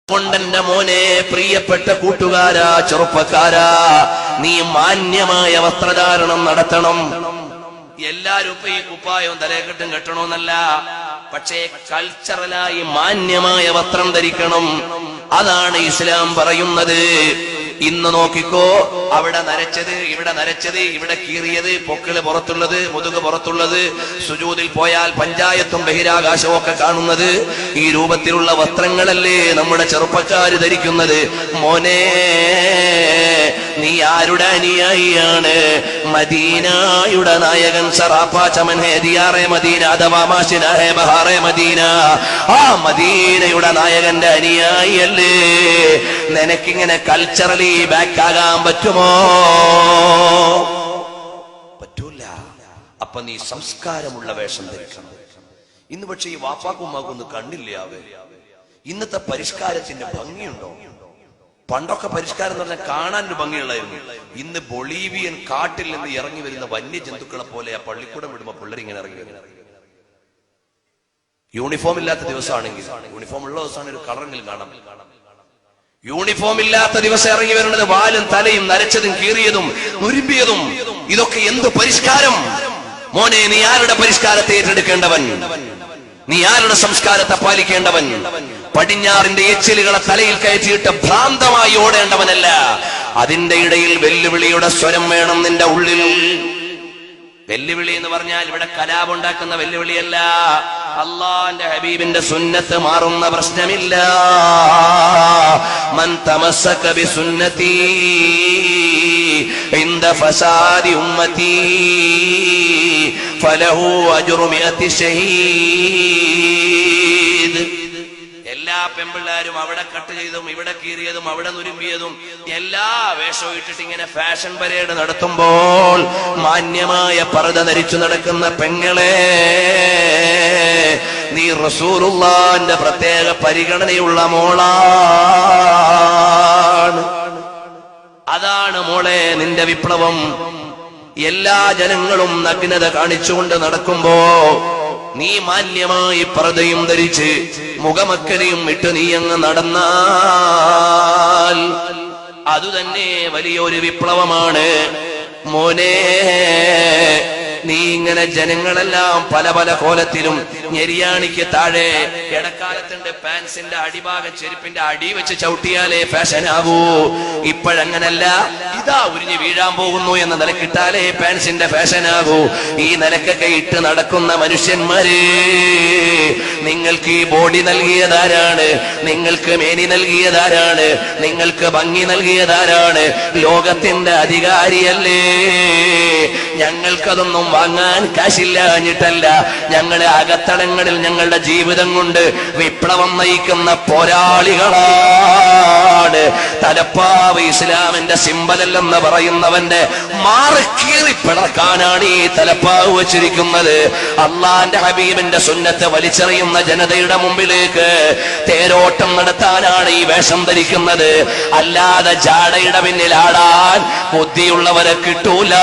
കൊണ്ടെന്റെ മോനെ, പ്രിയപ്പെട്ട കൂട്ടുകാരാ, ചെറുപ്പക്കാരാ, നീ മാന്യമായ വസ്ത്രധാരണം നടത്തണം. എല്ലാരും ഇപ്പൊ ഈ കുപ്പായവും തലയെക്കെട്ടും കെട്ടണമെന്നല്ല, പക്ഷേ കൾച്ചറലായി മാന്യമായ വസ്ത്രം ധരിക്കണം. അതാണ് ഇസ്ലാം പറയുന്നത്. ഇന്ന് നോക്കിക്കോ, അവിടെ നരച്ചത്, ഇവിടെ നരച്ചത്, ഇവിടെ കീറിയത്, പൊക്കിള് പുറത്തുള്ളത്, മുതുക് പുറത്തുള്ളത്, സുജൂദിൽ പോയാൽ പഞ്ചായത്തും ബഹിരാകാശവും ഒക്കെ കാണുന്നത് ഈ രൂപത്തിലുള്ള വസ്ത്രങ്ങളല്ലേ നമ്മുടെ ചെറുപ്പക്കാര് ധരിക്കുന്നത്. മോനെ, നീ ആരുടെ അനുയായിയാണ്? മദീനയുടെ നായകൻ സറാഫാ ചമൻ ഹേ ദിയാറെ മദീന അഥവാ മാഷിന ഹേ ബഹാറെ മദീന. ആ മദീനയുടെ നായകന്റെ അനുയായിയല്ലേ? നിനക്കിങ്ങനെ കൾച്ചറലി ബാക്കാകാൻ പറ്റുമോ? പറ്റൂല. അപ്പൊ നീ സംസ്കാരമുള്ള വേഷം ധരിക്കണം. ഇന്ന് പക്ഷെ ഈ വാപ്പാക്കും ഉമ്മാക്കൊന്നും കണ്ടില്ല. ഇന്നത്തെ പരിഷ്കാരത്തിന്റെ ഭംഗിയുണ്ടോ? പണ്ടൊക്കെ പരിഷ്കാരം എന്ന് പറഞ്ഞാൽ കാണാൻ ഒരു ഭംഗിയുള്ളായിരുന്നു. ഇന്ന് ബൊളീവിയൻ കാട്ടിൽ നിന്ന് ഇറങ്ങി വരുന്ന വന്യജന്തുക്കളെ പോലെ ആ പള്ളിക്കൂടം വിടുമ്പോ പിള്ളേർ ഇങ്ങനെ ഇറങ്ങി വരുന്നത്. യൂണിഫോം ഇല്ലാത്ത ദിവസമാണെങ്കിൽ, യൂണിഫോം ഉള്ള ദിവസമാണ് ഒരു കളറെങ്കിലും കാണാം. യൂണിഫോം ഇല്ലാത്ത ദിവസം ഇറങ്ങി വരുന്നത് വാലും തലയും നരച്ചതും കീറിയതും നുരുമ്പിയതും. ഇതൊക്കെ എന്ത് പരിഷ്കാരം? മോനെ, നീ ആരുടെ പരിഷ്കാരത്തെ ഏറ്റെടുക്കേണ്ടവൻ? നീ ആരുടെ സംസ്കാരത്തെ പാലിക്കേണ്ടവൻ? പടിഞ്ഞാറിന്റെ എച്ചിലുകളെ തലയിൽ കയറ്റിയിട്ട് ഭ്രാന്തമായി ഓടേണ്ടവനല്ല. അതിന്റെ ഇടയിൽ വെല്ലുവിളിയുടെ സ്വരം വേണം നിന്റെ ഉള്ളിൽ. വെല്ലുവിളി എന്ന് പറഞ്ഞാൽ ഇവിടെ കലാപുണ്ടാക്കുന്ന വെല്ലുവിളിയല്ല. അള്ളാന്റെ ഹബീബിന്റെ സുന്നത്ത് മാറുന്ന പ്രശ്നമില്ല. മൻ തമസ്സക ബിസുന്നതി ഇൻദ ഫസാദി ഉമ്മതി ഫലഹു അജ്റു മിഅതി ശഹീദ്. എല്ലാ പെമ്പിള്ളാരും അവിടെ കട്ട് ചെയ്തും ഇവിടെ കീറിയതും അവിടെ നുരുമ്പിയതും എല്ലാ വേഷവും ഇട്ടിട്ട് ഇങ്ങനെ ഫാഷൻ പരേഡ് നടത്തുമ്പോൾ മാന്യമായ പർദ്ദ ധരിച്ചു നടക്കുന്ന പെങ്ങളെ, നീ റസൂലുള്ളാഹിന്റെ പ്രത്യേക പരിഗണനയുള്ള മോളാണ്. അതാണ് മോളെ നിന്റെ വിപ്ലവം. എല്ലാ ജനങ്ങളും നഗ്നത കാണിച്ചുകൊണ്ട് നടക്കുമ്പോ നീ മാന്യമായി പർദ്ദയും ധരിച്ച് മുഖമക്കരയും ഇട്ട് നീ അങ്ങ് നടന്നാൽ അതുതന്നെ വലിയൊരു വിപ്ലവമാണ്. മോനെ, നീ ഇങ്ങനെ ജനങ്ങളെല്ലാം പല പല കോലത്തിലും ഞെരിയാണിക്ക് താഴെ ഇടക്കാലത്തിന്റെ പാൻസിന്റെ അടിഭാഗം ചെരുപ്പിന്റെ അടി വെച്ച് ചവിട്ടിയാലേ ഫാഷനാവൂ. ഇപ്പോഴങ്ങനല്ല. ഇതാ ഉരിഞ്ഞ് വീഴാൻ പോകുന്നു എന്ന നിലക്കിട്ടാലേ പാൻസിന്റെ ഫാഷനാകൂ. ഈ നിലക്കൊക്കെ ഇട്ട് നടക്കുന്ന മനുഷ്യന്മാര്, നിങ്ങൾക്ക് ഈ ബോഡി നൽകിയതാരാണ്? നിങ്ങൾക്ക് മേനി നൽകിയതാരാണ്? നിങ്ങൾക്ക് ഭംഗി നൽകിയതാരാണ്? ലോകത്തിന്റെ അധികാരിയല്ലേ? ഞങ്ങൾക്കതൊന്നും വാങ്ങാൻ കാശില്ലാഞ്ഞിട്ടല്ല. ഞങ്ങളെ അകത്തളങ്ങളിൽ ഞങ്ങളുടെ ജീവിതം കൊണ്ട് വിപ്ലവം നയിക്കുന്ന പോരാളികളാണ്. തലപ്പാവ് ഇസ്ലാമിന്റെ സിംബലല്ലെന്ന് പറയുന്നവന്റെ മാറിക്കീറി പിളർക്കാനാണ് ഈ തലപ്പാവ് വെച്ചിരിക്കുന്നത്. അള്ളാന്റെ ഹബീബിന്റെ സുന്നത്ത് വലിച്ചെറിയുന്ന ജനതയുടെ മുമ്പിലേക്ക് തേരോട്ടം നടത്താനാണ് ഈ വേഷം ധരിക്കുന്നത്. അല്ലാതെ ജാടയുടെ പിന്നിലാടാൻ ബുദ്ധിയുള്ളവരെ കിട്ടൂല.